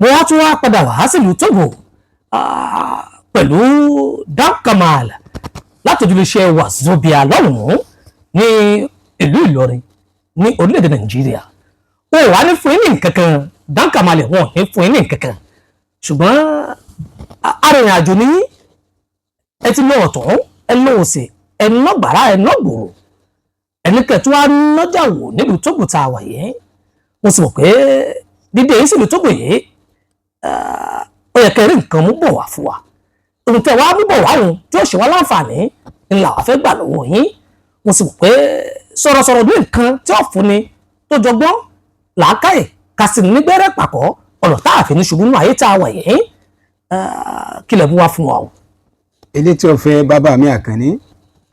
mo wá tún wá padà wá sílùú Togo pẹ̀lú Dan Kamal látòjúléṣẹ́ Wazobia lọ́hùn-ún ní ìlú Ìlọrin ní orílẹ̀-èdè Nàìjíríà. ó wà ní fún yín ní nǹkankan Dan Kamal wọn ní fún yín ní nǹkankan ṣùgbọ́n arìnrìnàjò ní ẹ ti lọ ọ̀tún ẹ lọ òsì ẹ nọ́gbàrá ẹ nọ́gbòrò ẹnikẹ́ tó wá nọ́jà wò nílùú Togo tá a wà yìí mo sì mọ̀ pé dídé yìí sílùú Togo yìí ó yẹ kẹrin nǹkan mú bọ̀ wá fún wa ohun tẹ wá mú bọ̀ wá òun tí ó ṣe wá láǹfààní ńlá wàá fẹ́ gbà lọ́wọ́ yín mo sì mọ̀ pé sọ̀rọ̀sọ̀rọ̀ ní nǹkan tí ó fún ni tó jọgbọ́n làákàyè kà sì nígbẹ́rẹ́ pàkọ́ ọ̀rọ̀ tá a fi ní ṣubú nínú ayé tá a wà yìí kí lè mú wá fún wa o. ilé tí o fẹ́ bàbá mi Àkànní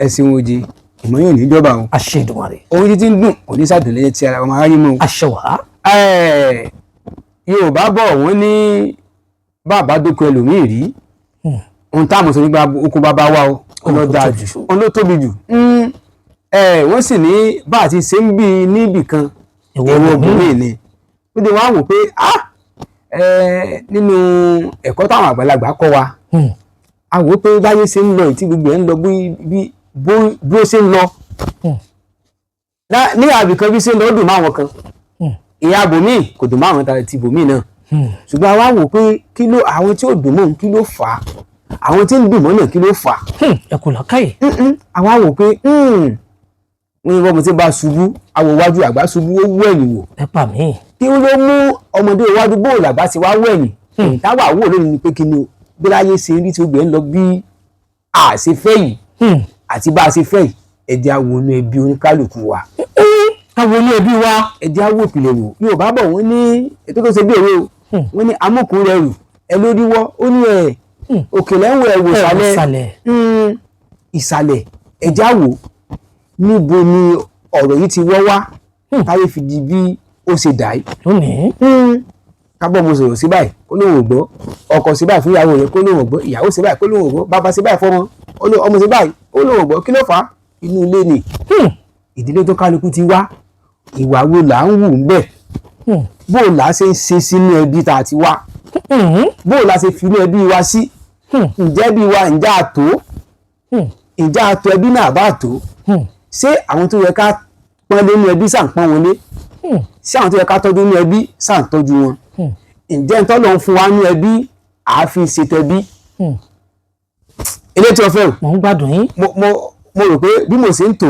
ẹ̀sìn òjì ìmọ̀ yóò ní ìjọba o. àṣẹ Èdùmàrè. ohun títí ń dùn kò ní sàdùnlé tí ara ọmọ aráyé mọ́. àṣẹ wàá. Yorùbá bọ̀ wọ́n ní bàbá dóko ẹlòmíì rí ohun táwọn sọ nípa oko bàbá wa o ọlọ́dà jù ọlọ́tóbi jù wọ́n sì ní bá àti ṣe ń bí níbì kan ìwọ obìnrin ni ó dé wá wò pé nínú ẹ̀kọ́ táwọn àgbàlagbà kọ́ wa a wò pé báyé ṣe ń lọ ìtí gbogbo ẹ̀ ń lọ bí ó ṣe ń lọ ní àbìkan bí ṣe ń lọ ó dùn máwọn kan ìyá bòmíì kò dùn máwọn ti bòmíì náà ṣùgbọ́n a wá wò pé kí ló àwọn tí ò dùn mọ́ kí ló fà á àwọn tí ń dùn mọ́ náà kí ló fà á. ẹ kò lọ́kàyè. a wá wò pé wọ́n ní bọ́mọ tí bá ṣubú àwọ̀ iwájú àgbà ṣubú ó wú ẹ̀yìn wò. ẹ pa mí. kí ló mú ọmọdé iwájú bóòlù àgbà ti wá wú ẹ̀yìn táwa wò lónìí ni pé kí ni o bí láyé ṣe rí tí ó gbé ń lọ bí a ṣe fẹ́ yìí àti bá a ṣe fẹ́ yìí ẹ̀jẹ̀ àwòrán ẹbí oníkálukú wa. àwòrán ẹbí wa. ẹ̀jẹ̀ àwò ìpìlẹ̀ wò Yorùbá bọ̀ wọ́n ní ètò tó ṣe bí èrè o wọ́n ní amókùn rẹ̀ rù ẹ lórí wọ́ ó ní òkèlè ń wọ ẹ̀wò ìsàlẹ̀ ẹ̀jẹ̀ àwò níbo ni ọ̀rọ̀ yìí ti wọ́ wá táyé fi di bí ó ṣe dà yìí. kábọ̀ mo sọ̀rọ̀ sí báyìí kó lóun ò gbọ́ ọkọ sí báyìí fún ìyàwó rẹ̀ kó lóun ò gbọ́ ìyàwó sí báyìí kó lóun ò gbọ́ bàbá sí báyìí fọmọ ọmọ sí báyìí kó lóun ò gbọ́ kí ló fà á inú ilé ni ìdílé tó kálukú ti wá ìwà wo là ń wù ń bẹ̀ bó la ṣe ń ṣe sínú ẹbí tá a ti wá bó la ṣe fi inú ẹbí wa sí ǹjẹ́ bí wa ǹjẹ́ àtò ẹbí náà bá tó ṣé àwọn tó yẹ ká pọ́n lé ní ẹbí sàn pọ́n wọn lé ṣé àwọn tó yẹ ká tọ́jú ní ẹbí sàn tọ́jú wọn ǹjẹ́ ń tọ́lọ́ ń fún wa ní ẹbí àáfi ṣètò ẹbí ilé tí wọ́n fẹ́ o. mo ń gbádùn yín. mo rò pé bí mo ṣe ń tò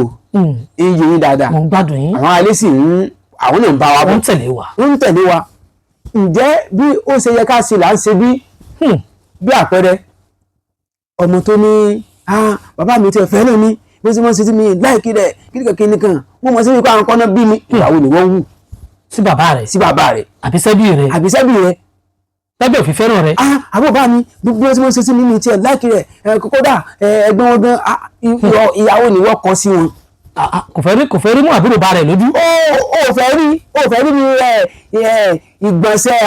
iye yín dáadáa mo ń gbádùn yín. àwọn alẹ́ sì ń àwọn náà ń bá wa bọ̀ wọ́n ń tẹ̀lé wa. wọ́n ń tẹ̀lé wa ǹjẹ́ bí ó ṣe yẹ ká ṣe là ń ṣe bí àpẹẹrẹ ọmọ tó ní bàbá mi ti ẹ̀fẹ́ náà ní bí wọ́n ṣe sí mi láìkí rẹ̀ kíríkà nìkan wọ́n mọ̀ sí wípé àwọn kan náà bí mi ìyàwó ni wọ́n wù. sí bàbá rẹ̀. sí bàbá rẹ̀. àbísẹ́bí rẹ̀. àbísẹ́bí rẹ̀. lábẹ́ òfin fẹ́ràn rẹ̀. àbọ̀ bá mi bí wọ́n ṣe sí mi ní tiẹ̀ láìkí rẹ̀ kódà ẹgbẹ́ wọn gan ìyàwó ni wọ́n kọ́ sí wọn. kò fẹ́ rí mú àbúrò bá rẹ̀ lójú. ó fẹ́ rí mi ìgbọ̀nsẹ̀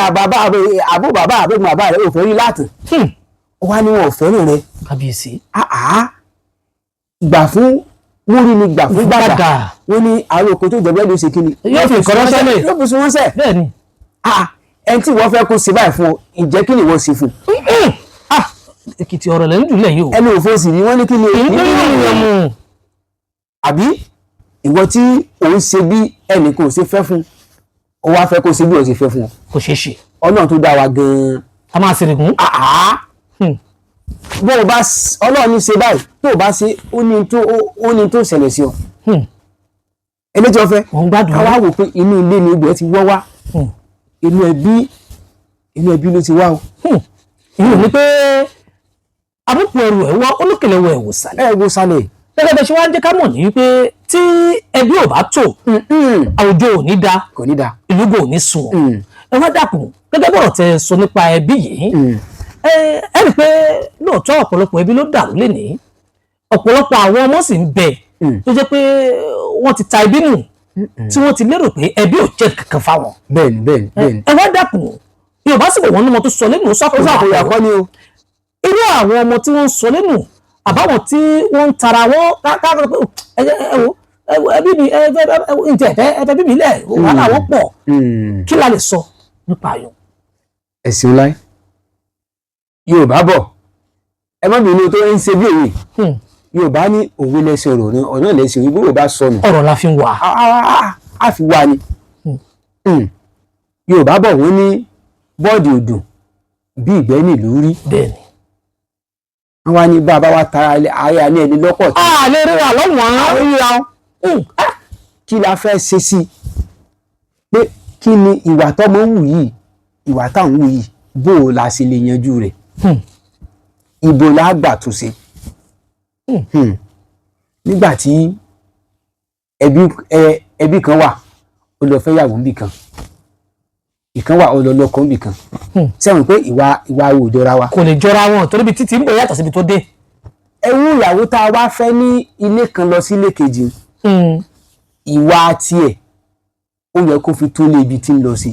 àbúrò bàbá àbẹ̀gbọ̀n bàbá rẹ̀ ó fẹ́ rí láti. ó wá ní wọn ò fẹ́ràn rẹ̀. kábíyèsí. gbà fún wọ́n rí ni gbà fún gbàgbà wọ́n ní àwọn òkú tó jẹ̀bẹ́ ló ṣe kí ni. yóò fi ìkọ́rọ́ sẹ́lẹ̀. yóò fi sun wọ́n sẹ̀. bẹ́ẹ̀ni. ẹni tí wọ́n fẹ́ kó ṣe báyìí fún ọ ìjẹ́ kí ni wọ́n ṣe fún. èkìtì ọ̀rọ̀ lẹ́ ń dùn lẹ́yìn o. ẹni òfin sì ni wọ́n ní kí ni. àbí ìwọ tí òun ṣe bí ẹnì kò ṣe fẹ́ fún ó wá fẹ́ kó ṣe bí ó ṣe fẹ́ fún ọ. kò ṣeé ṣe. Ọlọ́run tó dá wa gan-an. a máa ṣe nìkún. bó o bá Ọlọ́run ní ṣe báyìí tó o bá ṣe ó ní tó ṣẹlẹ̀ sí ọ. eléjì ọ̀fẹ́ káwá wò pé inú ilé ni ibẹ̀ ti wọ́ wá inú ẹbí ló ti wá o. ìyẹn ni pé àbùkù ẹrù ẹ̀ wá olókèlè wọ ẹ̀wò sàlẹ̀. ẹ̀wò sàlẹ̀. gẹ́gẹ́ bẹ́ẹ̀ ṣe wá ń jẹ́ ká mọ̀ ní wípé tí ẹbí ò bá tò àwùjọ ò ní da ìlú kò ní sùn ẹ wá dàkún gẹ́gẹ́ bọ̀rọ̀ tẹ sọ nípa ẹbí yìí ẹ rí i pé lóòótọ́ ọ̀pọ̀lọpọ̀ ẹbí ló dàrú lénìí ọ̀pọ̀lọpọ̀ àwọn ọmọ sì ń bẹ tó jẹ́ pé wọ́n ti ta ẹbí nù tí wọ́n ti lérò pé ẹbí ò jẹ́ kankan fáwọn. bẹ́ẹ̀ni. ẹ wá dàkún Yorùbá sì wọ̀ wọ́n ní ọmọ tó sọ lẹ́nu sọ́kòyà kọ́ ni o. irú àwọn ọmọ tí wọ́n ń sọ lẹ́nu àbáwọn tí wọ́n ń tara wọ́n káàkiri pé ẹbí mi ẹfẹ bí mi lẹ̀ wàhálà wọ́n pọ̀ kí la lè sọ nípa ayọ̀. ẹ̀sìn láì Yorùbá bọ̀ ẹ má bínú tó ń ṣe bí òwe Yorùbá ní òwe lẹ́sìn ọ̀rọ̀ ní ọ̀nà lẹ́sìn òwe bí Yorùbá sọnù ọ̀rọ̀ la fi ń wà. á fi wà ni Yorùbá bọ̀ wọ́n ní bọ́ọ̀dì òdùn bí ìgbẹ́ nílùú rí bẹ́ẹ̀ni. wọ́n wá ní bàbá wa tara ayé ní ẹni lọ́pọ̀ tó a lè ríra lọ́wọ́n ríra kí la fẹ́ ṣe sí i pé kí ni ìwà tọ́mọ ń wù yìí ìwà táwọn wù yìí bó o la ṣe lè yanjú rẹ̀ ibo la gbà tó ṣe nígbà tí ẹbí kan wà ó lọ fẹ́ yàwó níbì kan ìkan wà ó lọ lọ́kọ níbì kan sẹ́wọ̀n pé ìwà ò jọra wa. kò lè jọra wọn torí bí títí ń bọ̀ yàtọ̀ síbi tó dé. ẹrú ìyàwó tá a wá fẹ́ ní ilé kan lọ sí ilé kejì ìwà tiẹ̀ ó yẹ kó fi tó lé ibi tí ń lọ sí.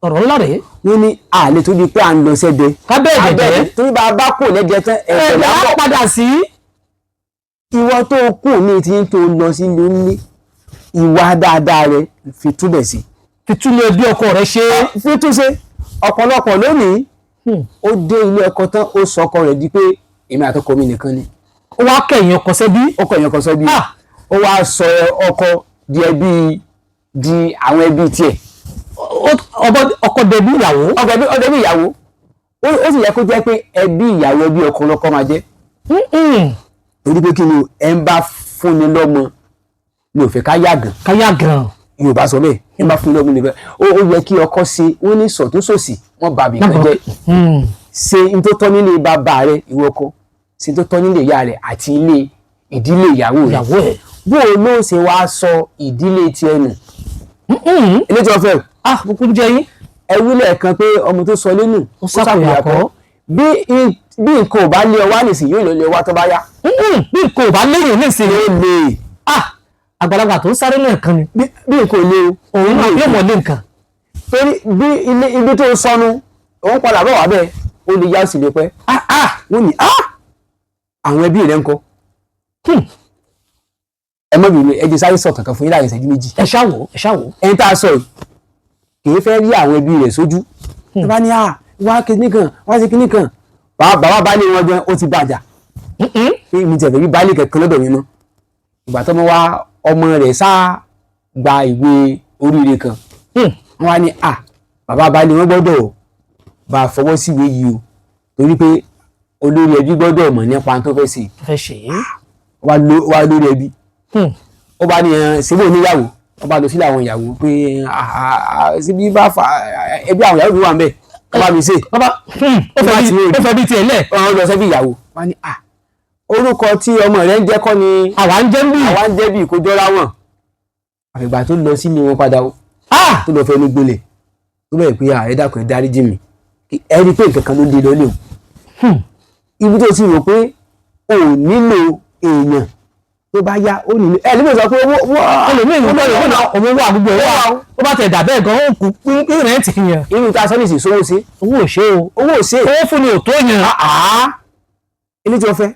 ọ̀rọ̀ ńlá rèé. wọ́n ní àlè tó di pé à ń lọ sẹ́dẹ̀. kábẹ́ẹ̀ dẹ̀dẹ̀ torí bá a bá kò lẹ́jẹ̀ tán ẹ̀ẹ́dẹ̀ á padà sí. ìwọ tó kù ní ti tó lọ sí ilé ńlé ìwà dáadáa rẹ fi túbẹ̀ sí. fi túlẹ̀ bí ọkọ rẹ ṣe. fi tún ṣe ọ̀pọ̀lọpọ̀ lónìí ó dé ilé ọkọ tán ó sọ ọkọ rẹ̀ di pé èmi àtọkọ mi nìkan ni. ó wá kẹ̀yìn ọkọ sẹ́bí. ó kẹ̀yìn ọkọ sẹ́bí. ó wá sọ ọkọ di àwọn ẹbí tiẹ̀. ọkọ dẹbí ìyàwó. ọkọ dẹbí ìyàwó. ó sì yẹ kó jẹ́ pé ẹbí ìyàwó ẹbí ọkọ lọ́kọ máa jẹ́. torí pé kí ni ẹ ń bá fúnni lọ́mọ mi ò fẹ́ ká yàgàn. ká yàgàn. Yorùbá sọ bẹ́ẹ̀ ẹ bá fúnni lọ́mọ mi fẹ́ ó yẹ kí ọkọ ṣe wọ́n ní sọ̀túnṣòsì wọ́n bá bì kan jẹ́ ṣe n tó tọ́ nílé bàbá rẹ ìwọ ọkọ ṣe n tó tọ́ nílé ìyá rẹ àti ilé ìdílé ìyàwó rẹ bó o ló ṣe wá sọ ìdílé tiẹ̀ nù. ilé tí wọ́n fẹ́ kúkú jẹ́ yín. ẹ wílẹ̀ kan pé ọmọ tó sọ lẹ́nu ó sàkóyàkọ́. bí nǹkan ò bá lé ọ wá nìsín yóò lọ lé ọ wá tó bá yá. bí nǹkan ò bá léyìn nísìnyí. ó lè. àgbàlagbà tó ń sáré náà kan ni. bí nǹkan ò lé o. òun náà yóò mọ̀ lé nǹkan. torí bí ibi tó sọnù òun padà bọ̀ wá bẹ́ẹ̀ ó lè yá sí lè pẹ́. wọ́n ní àwọn ẹbí rẹ̀ ń kọ́. ẹ mọ̀ bìnrin ẹ jẹ́ sáré sọ kankan fún yín láàrin ìṣẹ́jú méjì. ẹ ṣáwó. ẹni tá a sọ yìí kì í fẹ́ rí àwọn ẹbí rẹ̀ sójú. tó bá ní wá kíní kan wá sí kíní kan bàbá bá lé wọn gan ó ti bàjá. pé mi tẹ̀lé rí baálé kẹ̀kẹ́ lọ́dọ̀ mi ná. ìgbà tó mọ wá ọmọ rẹ̀ sá gba ìwé oríire kan. wọ́n á ní bàbá baálé wọn gbọ́dọ̀ bá a fọwọ́ sí ìwé yìí o torí pé olórí ẹbí gbọ́dọ̀ mọ̀ nípa tó fẹ́ ṣe. wá lórí ẹbí. ó bá ní síbò níyàwó ó bá lọ sílẹ̀ àwọn ìyàwó pé síbí bá fa ẹbí àwọn ìyàwó mi wà ń bẹ̀ ó bá mi ṣe. ó fẹ́ bí tiẹ̀ lẹ̀. ọ̀hún lọ sẹ́bí ìyàwó wá ní orúkọ tí ọmọ rẹ̀ ń jẹ́ kọ́ ni àwa ń jẹ́ bí kò jọra wọn. àfìgbà tó lọ sílé wọn padà ó tó lọ fẹ́ ní gbolẹ̀ tó bẹ̀rẹ̀ pé ẹ dákun ẹ dáríjì mi ẹ rí pé nǹkan kan ló dé lọ́lé o. ibi tó ti rò pé o ò nílò èèyàn tó bá yá ó nílò ẹ nígbà sọ pé ẹlòmíì ló bẹ̀rẹ̀ òun wà gbogbo ẹ̀ wà ó bá tẹ̀ dà bẹ́ẹ̀ gan-an kú pín rẹ̀ǹtì yẹn. irú ta sọ́nìsì sówó sí. owó ò ṣe owó fún ni ò tó yẹn. ilé tí wọ́n fẹ́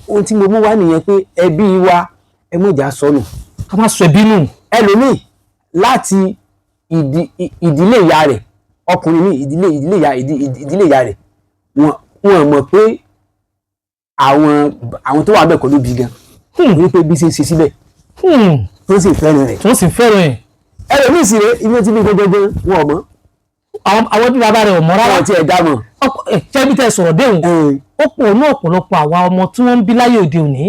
ohun tí mo mú wá nìyẹn pé ẹbí wa ẹ mọ̀ ìjà sọnù. ká má sọ ẹbí nù. ẹlòmíì láti ìdílé ìyá rẹ̀ ọkùnrin ní ìdílé ìyá rẹ̀ wọ́n mọ̀ pé àwọn tó wà bẹ́ẹ̀ kọ́ ló bí gan ní pé bí ṣe ń ṣe síbẹ̀ tó sì fẹ́ràn rẹ̀. ẹlòmíì sì rẹ̀ ilé tí bí gbogbo wọn ò mọ̀. àwọn bí bàbá rẹ̀ ò mọ̀ rárá. wọn ti ẹ̀ dá mọ̀. ṣẹ́bí tẹ sọ̀rọ̀ déhùn ó pọ̀ ní ọ̀pọ̀lọpọ̀ àwa ọmọ tí wọ́n ń bí láyé òde òní.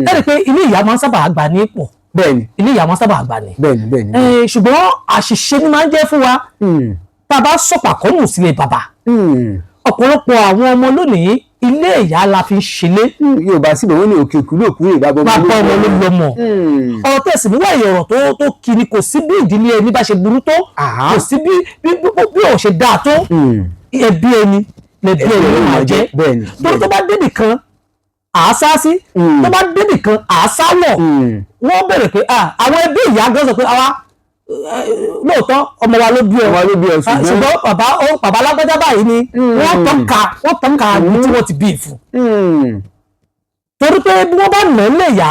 ẹ rí i pé ilé ìyá máa ń sábà gbà ní ipò. bẹ́ẹ̀ni ilé ìyá máa ń sábà gbà ní. bẹ́ẹ̀ni. ṣùgbọ́n àṣìṣe ni máa ń jẹ́ fún wa tá a bá sọ̀pàkọ́nù sílé bàbá. ọ̀pọ̀lọpọ̀ àwọn ọmọ lónìí ilé ìyá la fi ń ṣẹlé. Yorùbá sì bọ̀ wọ́n ní òkè òkú ló kúrò ìbá ọmọ ló lọ́mọ. ọ̀rọ̀ tẹ̀sí níwá ìyọ̀rọ̀ tó kiri kò sí bí ìdílé ẹni bá ṣe burú tó kò sí bí ò ṣe dáa tó ẹbí ẹni lẹbi ẹni ló máa jẹ́ torí tó bá débì kan àásá sí tó bá débì kan àásá wọ̀ wọ́n bẹ̀rẹ̀ pé àwọn ẹbí ìyá gan sọ pé lóòótọ́ ọmọ wa ló bí ọ ṣùgbọ́n bàbá alágbájá báyìí ni wọ́n tọ́ka àgùn tí wọ́n ti bí ìfún. torí pé bí wọ́n bá nà ń lè yá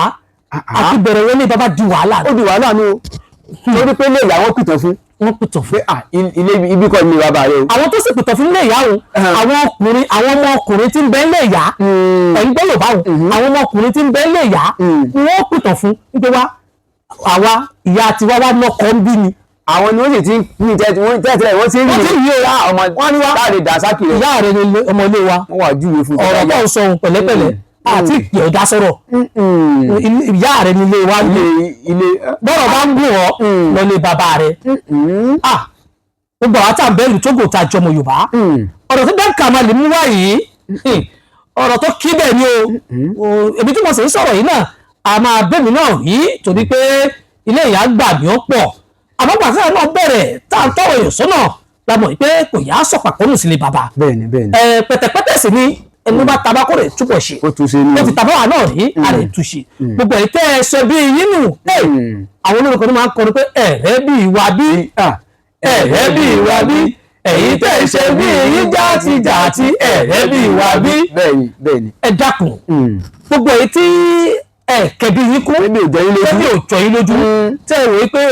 àti bẹ̀rẹ̀ wọn ní bàbá di wàhálà. ó di wàhálà ni o torí pé lè yà wọ́n pìtàn fún. wọ́n pìtàn fún. ilé ibi kọ́ ni bàbá rẹ o. àwọn tó sì pìtàn fún ilé ìyá o àwọn ọmọ ọkùnrin tí ń bẹ ilé ìyá ẹ̀yin gbọ́ Yorùbá o àwọn ọmọ ọkùnrin tí ń bẹ ilé ìyá wọ́n pìtàn fún wípé àwa ìyá tiwa wá lọ́kọ ń bí ni. àwọn ni wọ́n sì ti ní tẹ́tẹ́ wọ́n ti ń rí ọmọ láàrin dàsákì rẹ̀. ìyá rẹ̀ ni ọmọ ilé wa wọ́n wà júwe fún ọ̀rọ̀ tó ń sọ ohun pẹ̀lẹ́pẹ̀lẹ́ àti ìpè ọ̀dá sọ̀rọ̀ ìyá rẹ̀ ni ilé wa ilé bọ́rọ̀ bá ń gùn ọ́ lọ lé bàbá rẹ̀ gbogbo àwọn tá à ń bẹ́ẹ̀lù Tógò tá a jọmọ Yorùbá ọ̀rọ̀ tó dẹ́ka máa lè mú wá yìí ọ̀rọ̀ tó kí bẹ́ẹ̀ ni o èmi tí mo sì ń sọ̀rọ̀ yìí náà a máa bẹ́ẹ̀mí náà rí torí pé ilé ìyá gbà mí ó pọ̀ àmọ́ pàṣẹ náà bẹ̀rẹ̀ tá à ń tọrọ èèyàn sọ́nà la mọ̀ pé kò yá sọ̀pàkọ́nù sílé bàbá pẹ̀tẹ̀pẹ̀tẹ̀ sì ni ẹni bá tabá kó rẹ̀ túbọ̀ ṣe ó ti tabá wà náà rí àrẹ túṣe gbogbo ẹ̀ tẹ́ ẹ sọ bí yín nù àwọn olórúkọ ní máa ń kọrin pé ẹ̀rẹ́ bí ìwà bí ẹ̀rẹ́ bí ìwà bí ẹ̀yin tẹ́ ẹ ṣe bí yín jàtijàti ẹ̀rẹ́ bí ìwà bí ẹ dákun gbogbo ẹ̀ tí kẹbi yín kú kẹbi òjò yín lójú tẹ́ ẹ wòye pé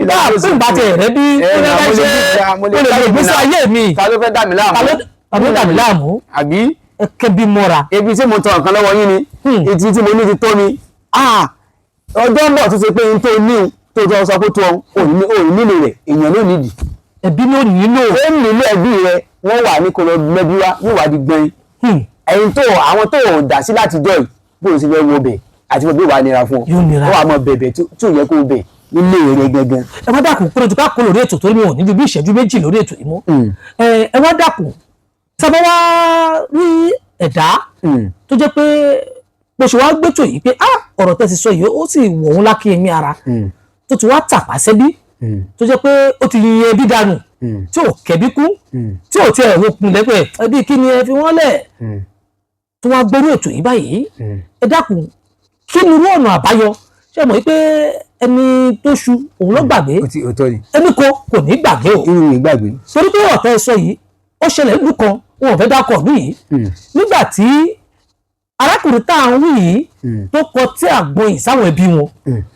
bá a fún ìbátẹ rẹ bí ó lè lè gbèsè ayé mi ta ló fẹ́ dà mí láàmú tàbí dàbí láàmú àbí kẹbi mọ́ra. ebi tí mo tọ nǹkan lọ́wọ́ yín ni etí tí mo ní ti tó mi ọjọ́ ń bọ̀ tó ṣe pé n tó ní tó tọ́ sọ pé tó òun nílò rẹ̀ èèyàn ló nídìí. ẹbí ló nílò. ó nílò ẹbí rẹ wọ́n wà ní kọlọ mẹ́bí wá yóò wá di gbẹ́yìn. ẹ̀yin tó àwọn tó dà sí láti jọ yìí bó o ṣe fẹ́ wo bẹ̀ àti bí wàá nira fún ọ. ó wà mọ bẹ̀bẹ̀ tó yẹ kó bẹ̀ nílé rẹ gangan. ẹ wá dàkún kúrò tó ká kó lórí ètò tó ní wọn ní bí ìṣẹ́jú méjì lórí ètò yìí mọ́. ẹ wá dàkún sábà wá rí ẹ̀dá tó jẹ́ pé bó ṣe wá gbẹ́tò yìí pé ọ̀rọ̀ tẹ́ ti sọ yìí ó sì wọ̀ ọ́n lákì ẹ̀mí ara tó ti wá tàpá sẹ́bí tó jẹ́ pé ó ti yin ẹbí dànù tí ò kẹ́bí kú tí ò tiẹ̀ wo kun lẹ́pẹ̀ ẹbí kí ni ẹ fi wọ́n lẹ̀ tó wá gbẹ́rú ètò yìí báyìí ẹ dákun kí ni irú ọ̀nà àbáyọ ṣe mọ̀ pé ẹni tó ṣu òun ló gbàgbé ẹni kò ní gbàgbé o torí pé ọ̀tẹ́ ẹ sọ yìí ó ṣẹlẹ̀ nílùú kan wọn ò fẹ́ dákọ̀ ọdún yìí nígbà tí arákùnrin tá à ń wí yìí tó kọ tí àgbọn yìí sáwọn ẹbí wọn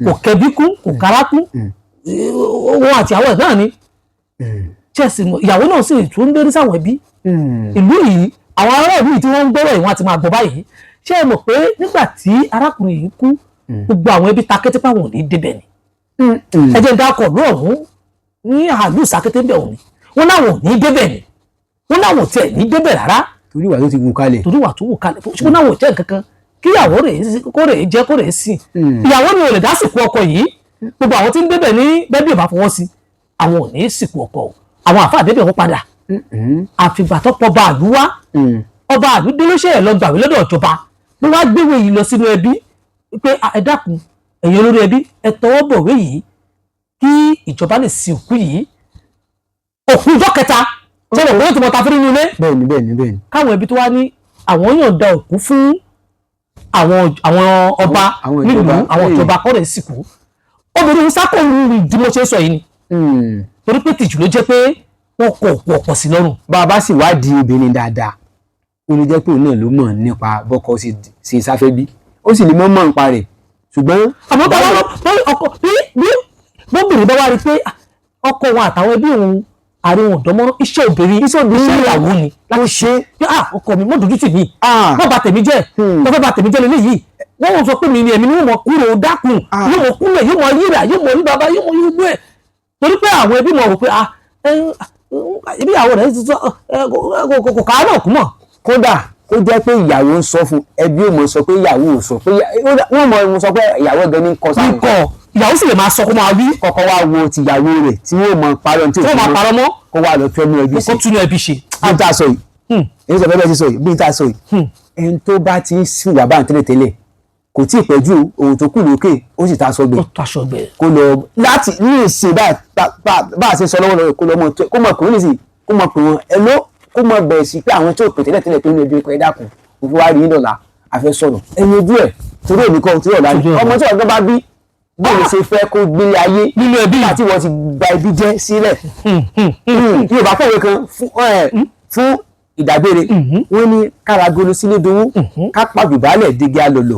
kò kẹbí kú kò kára kú wọn àti àwọn ẹ̀ náà ni chelsea ìyàwó náà sì tún ń lérí sáwọn ẹbí ìlú yìí àwọn ará ìlú yìí tí wọ́n ń gbọ́rọ̀ yìí wọ́n ti máa gbọ́ báyìí ṣé ẹ mọ̀ pé nígbà tí arákùnrin yìí kú gbogbo àwọn ẹbí ta kété pàwọn ò ní débẹ̀ ni ẹ jẹ́ ń dákọ̀ lóòrùn ní àlù sàkété bẹ̀ òní wọn láwọn ò ní débẹ̀ ni wọn láwọn ò tiẹ̀ ní débẹ̀ rárá torí wà tó ti wù kalẹ̀ ṣùgbọ́n náà wò jẹ́ nǹkankan kíyàwó kó rè jẹ́ kó rè sí ìyàwó ni ò lè dá sìnkú ọkọ yìí gbogbo àwọn tí ń débẹ̀ ní bẹ́bí ò bá fọwọ́ sí àwọn ò ní sìnkú ọkọ o àwọn àfáà débẹ̀ wọ́n padà àfìgbà tó pọ̀ bá àlú wá ọba àlú délóṣẹ́ ẹ̀ lọ gbàwé lọ́dọ̀ ìjọba ló wá gbéwé yìí lọ sínú ẹbí pé ẹ dákun ẹ̀yin olórí ẹbí ẹ tọwọ́ bọ̀wé yìí kí ìjọba lè sin òkú yìí òkú ìjọ kẹta tí wọ́n wọ́n ti mọ̀ ta fún nínú ilé. bẹ́ẹ̀ni. káwọn ẹbí tó wá ní àwọn yọ̀ǹda òkú fún àwọn ọba nílùú àwọn ìjọba kọ́rẹ̀ sìnkú obìnrin sákòrò ìdí mo ṣe sọ yìí ni torí pé tìjú ló jẹ́ pé wọ́n kọ òkú ọ̀pọ̀ sí lọ́rùn. bàbá sì wá di obìnrin dáadáa ó lè jẹ́ pé òun náà ló mọ̀ nípa bọ́kọ ṣe sáfẹ́ bí ó sì lè mọ̀ nípa rẹ̀ ṣùgbọ́n. àmọ́ ọkọ bí bóbìnrin bá wá rí pé ọkọ wọn àtàwọn ẹbí òun àríwọn ọ̀dọ́mọ́rán iṣẹ́ obìnrin ìyàwó ni láti ṣe pé ọkọ mi mọ́ dojú tì mí wọ́n bà tèmi jẹ́ wọ́n fẹ́ bà tèmi jẹ́ lélẹ́yìí wọ́n wọ́n sọ pé mi ni èmi ni wọ́n mọ̀ kúrò dákun yóò mọ̀ kúrò yóò mọ̀ yíra yóò mọ̀ ní bàbá yóò mọ̀ yóò gbé ẹ̀ torí pé àwọn ẹbí mọ̀ wò pé ibi ìyàwó rẹ̀ ti sọ kò ká náà kú mọ̀. kódà kó jẹ́ pé ìyàwó ń sọ fún ẹbí ò mọ̀ sọ pé ìyàwó ò sọ pé wọ́n mọ̀ sọ pé ìyàwó ẹgbẹ́ ní kọ sáà ìyàwó sì lè máa sọ kó máa wí. kọ́kọ́ wá wo tìyàwó rẹ̀ tí wọ́n mọ̀ parọ́ tí wọ́n máa parọ́ mọ́ kó wá lọ tún ẹnu ẹbí ṣe kó tún ẹbí ṣe. bí n ta sọ yìí èyí sọ bẹ́ẹ̀ ti sọ yìí bí n ta sọ yìí ẹni tó bá ti sì wà bá ń tẹ́lẹ̀tẹ́lẹ̀ kò tí ì pẹ́jù ohun tó kù lókè ó sì ta sọgbẹ́ kó lọ láti ní ìsìn bá a ṣe sọ lọ́wọ́ kó lọ kó mọ̀ pé wọ́n kó mọ̀ pé wọ́n ẹló kó mọ̀ bẹ̀rẹ̀ sí pé àwọn tí ò pè tẹ́lẹ̀tẹ́lẹ̀ pé inú ẹbí ẹ̀kọ́ ẹ̀dá kan òfin wá rí dọ̀là àfẹ́ sọ̀rọ̀ ẹ̀yin ojú ẹ̀ torí èmi kan torí ọ̀la ọmọ tí ọ̀gá bá bí bóun ṣe fẹ́ kó gbélé ayé nínú ẹbí àti wọ́n ti gba ẹbí jẹ́ sílẹ̀. Yorùbá kọ̀wé kan fún ìdágbére wọ́n ní káragolo sílé dowó ká pàjùbálẹ̀ digi alòlò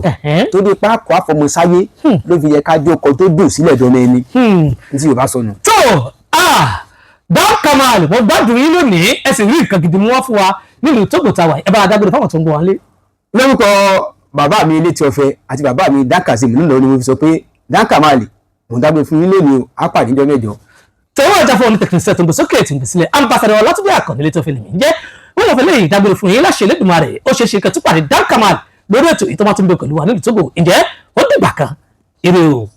tó dé pákó àfọmọsáyé ló fi yẹ ká jókòó tó dùn sílẹ̀ dọ́nà ẹni tí Yorùbá sọnù. tó Dam Kamal mo gbádùn yín lónìí ẹ sì rí nǹkan gidi mú wá fún wa nílùú Tógò táwa ẹ bá a dágbére fáwọn tó ń gbọ́ wọn lé. lórúkọ bàbá mi Létí Ọ̀fẹ́ àti bàbá mi Dan Kazeem nínú ni mo fi sọ pé Dan Kamal mo ń dágbére fún yín lónìí o á pàdé níjọ́ mẹ́jọ. tẹ̀wọ́n ọjà fún onítẹ̀kìnísẹ́ tó ń gbé sókè tí ń gbé sílẹ̀ ambassador Ọlátúnjí Àkànní Létí Ọ̀fẹ́ lèmi ń jẹ́ wọ́n lọ fẹ́ lè dágbére fún yín láṣẹ Elédùmarè ó ṣeé ṣe kẹ́ tún pàdé Dan Kamal lórí ètò ìtọ́mọ́tún gbé pẹ̀lú wa nílùú Tógò ǹjẹ́ ó dìgbà kan ire o.